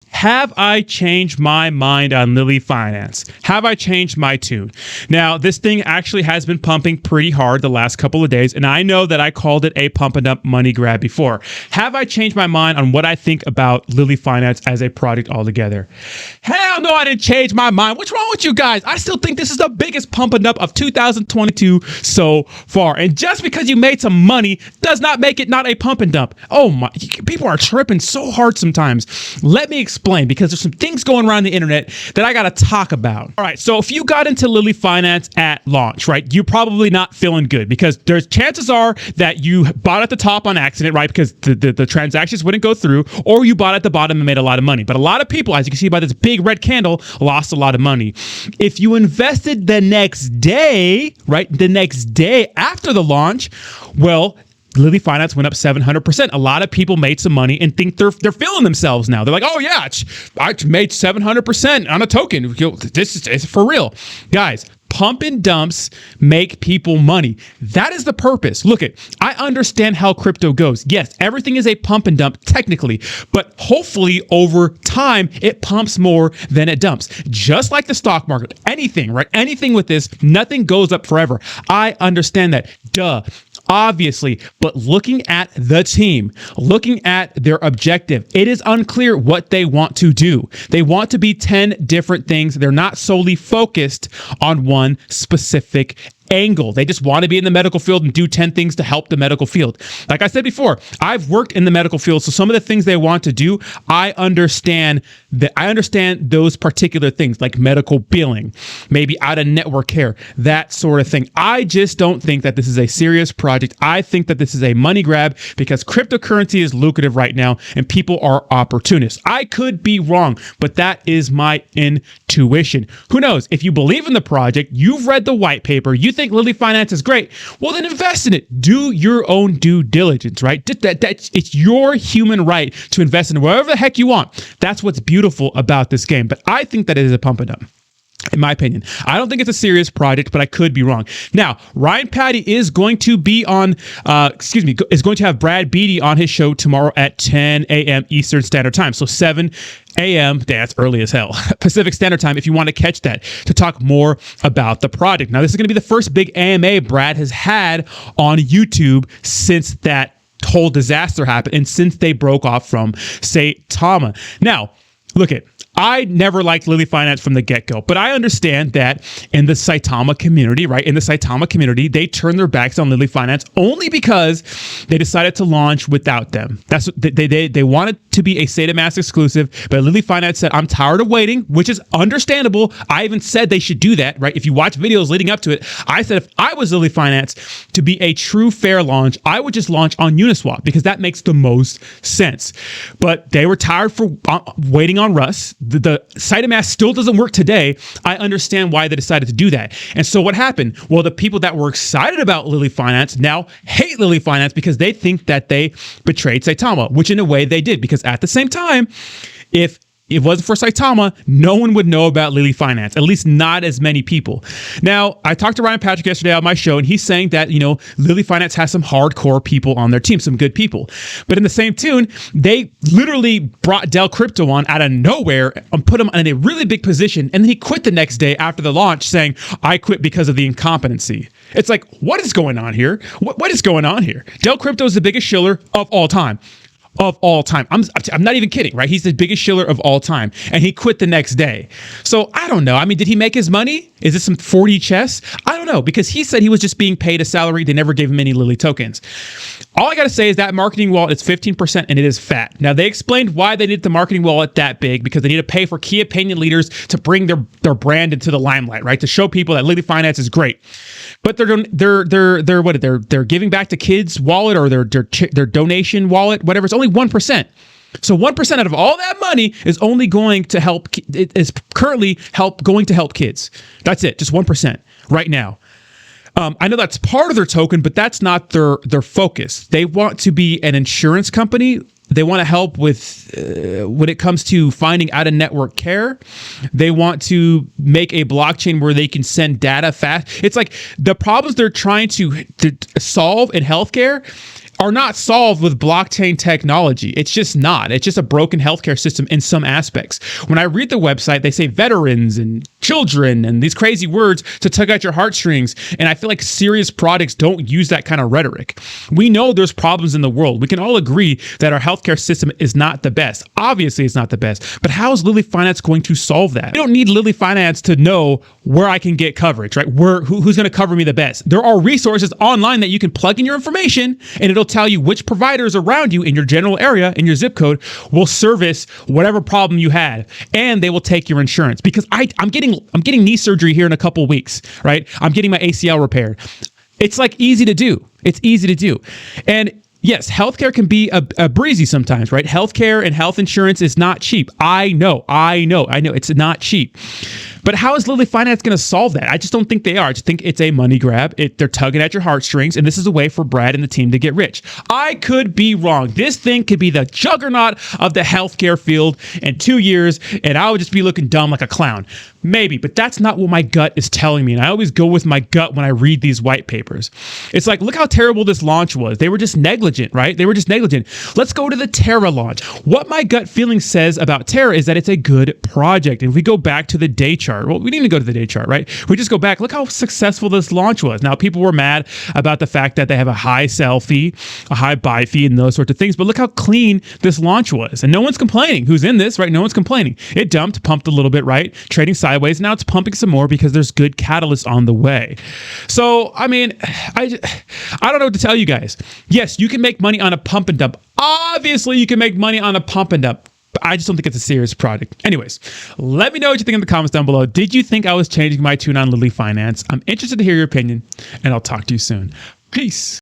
Have I changed my mind on Lilly Finance? Have I changed my tune? Now, this thing actually has been pumping pretty hard the last couple of days, and I know that I called it a pump and dump money grab before. Have I changed my mind on what I think about Lilly Finance as a product altogether? Hell no, I didn't change my mind. What's wrong with you guys? I still think this is the biggest pump and dump of 2022 so far. And just because you made some money does not make it not a pump and dump. Oh my, people are tripping so hard sometimes. Let me explain, because there's some things going around the internet that I got to talk about. All right, so if you got into Lilly Finance at launch, right, you're probably not feeling good, because there's chances are that you bought at the top on accident, right, because the transactions wouldn't go through, or you bought at the bottom and made a lot of money. But a lot of people, as you can see by this big red candle, lost a lot of money. If you invested the next day, right, the next day after the launch, well, Lilly Finance went up 700%. A lot of people made some money and think they're feeling themselves now. They're like, oh yeah, I made 700% on a token. This is for real. Guys, pump and dumps make people money. That is the purpose. Look, I understand how crypto goes. Yes, everything is a pump and dump technically, but hopefully over time, it pumps more than it dumps. Just like the stock market, anything, right? Anything with this, nothing goes up forever. I understand that. Duh. Obviously, but looking at the team, looking at their objective, it is unclear what they want to do. They want to be 10 different things. They're not solely focused on one specific angle. They just want to be in the medical field and do 10 things to help the medical field. Like I said before, I've worked in the medical field, so some of the things they want to do, I understand those particular things, like medical billing, maybe out-of-network care, that sort of thing. I just don't think that this is a serious project. I think that this is a money grab because cryptocurrency is lucrative right now and people are opportunists. I could be wrong, but that is my intuition. Who knows? If you believe in the project, you've read the white paper, you think Lilly Finance is great, well then invest in it. Do your own due diligence, right? It's your human right to invest in whatever the heck you want. That's what's beautiful about this game. But I think that it is a pump and dump, in my opinion. I don't think it's a serious project, but I could be wrong. Now, Ryan Patty is going to be on, is going to have Brad Beatty on his show tomorrow at 10 a.m. Eastern Standard Time. So 7 a.m., that's early as hell, Pacific Standard Time, if you want to catch that, to talk more about the project. Now, this is going to be the first big AMA Brad has had on YouTube since that whole disaster happened and since they broke off from Saitama. Now, look at, I never liked Lilly Finance from the get-go, but I understand that in the Saitama community, right? In the Saitama community, they turned their backs on Lilly Finance only because they decided to launch without them. That's what they wanted to be a saitamask exclusive, but Lilly Finance said, I'm tired of waiting, which is understandable. I even said they should do that, right? If you watch videos leading up to it, I said if I was Lilly Finance, to be a true fair launch, I would just launch on Uniswap because that makes the most sense. But they were tired for waiting on Russ. The saitamask still doesn't work today. I understand why they decided to do that. And so what happened? Well, the people that were excited about Lilly Finance now hate Lilly Finance because they think that they betrayed Saitama, which in a way they did, because at the same time, if it wasn't for Saitama, no one would know about Lilly Finance, at least not as many people. Now, I talked to Ryan Patrick yesterday on my show, and he's saying that, Lilly Finance has some hardcore people on their team, some good people. But in the same tune, they literally brought Del Crypto on out of nowhere and put him in a really big position, and then he quit the next day after the launch saying, I quit because of the incompetency. It's like, what is going on here? What is going on here? Del Crypto is the biggest shiller of all time. I'm not even kidding, right? He's the biggest shiller of all time, and he quit the next day. So I don't know. I mean, did he make his money? Is this some 4D chess? I don't know, because he said he was just being paid a salary. They never gave him any Lilly tokens. All I got to say is that marketing wallet is 15% and it is fat. Now, they explained why they need the marketing wallet that big, because they need to pay for key opinion leaders to bring their brand into the limelight, right? To show people that Lilly Finance is great. But they're giving back to kids' wallet or their donation wallet, whatever. It's only 1%. So 1% out of all that money is only going to help. It is currently going to help kids. That's it, just 1% right now. I know that's part of their token, but that's not their focus. They want to be an insurance company. They want to help with when it comes to finding out-of-network care. They want to make a blockchain where they can send data fast. It's like the problems they're trying to solve in healthcare are not solved with blockchain technology. It's just not. It's just a broken healthcare system in some aspects. When I read the website, they say veterans and children and these crazy words to tug at your heartstrings. And I feel like serious products don't use that kind of rhetoric. We know there's problems in the world. We can all agree that our healthcare system is not the best. Obviously, it's not the best. But how is Lilly Finance going to solve that? We don't need Lilly Finance to know where I can get coverage, right? Who's going to cover me the best? There are resources online that you can plug in your information, and it'll tell you which providers around you in your general area, in your zip code, will service whatever problem you had, and they will take your insurance. Because I'm getting knee surgery here in a couple of weeks, right? I'm getting my ACL repaired. It's like easy to do. It's easy to do. And yes, healthcare can be a breezy sometimes, right? Healthcare and health insurance is not cheap. I know. It's not cheap. But how is Lilly Finance going to solve that? I just don't think they are. I just think it's a money grab. They're tugging at your heartstrings, and this is a way for Brad and the team to get rich. I could be wrong. This thing could be the juggernaut of the healthcare field in 2 years, and I would just be looking dumb like a clown. Maybe, but that's not what my gut is telling me. And I always go with my gut when I read these white papers. It's like, look how terrible this launch was. They were just negligent, right? They were just negligent. Let's go to the Terra launch. What my gut feeling says about Terra is that it's a good project. And if we go back to the day chart, well, we didn't even go to the day chart, right? We just go back. Look how successful this launch was. Now, people were mad about the fact that they have a high sell fee, a high buy fee, and those sorts of things. But look how clean this launch was. And no one's complaining. Who's in this, right? No one's complaining. It dumped, pumped a little bit, right? Trading sideways. Now it's pumping some more because there's good catalyst on the way. So, I mean, I don't know what to tell you guys. Yes, you can make money on a pump and dump. Obviously, you can make money on a pump and dump. But I just don't think it's a serious product. Anyways, let me know what you think in the comments down below. Did you think I was changing my tune on Lilly Finance? I'm interested to hear your opinion, and I'll talk to you soon. Peace.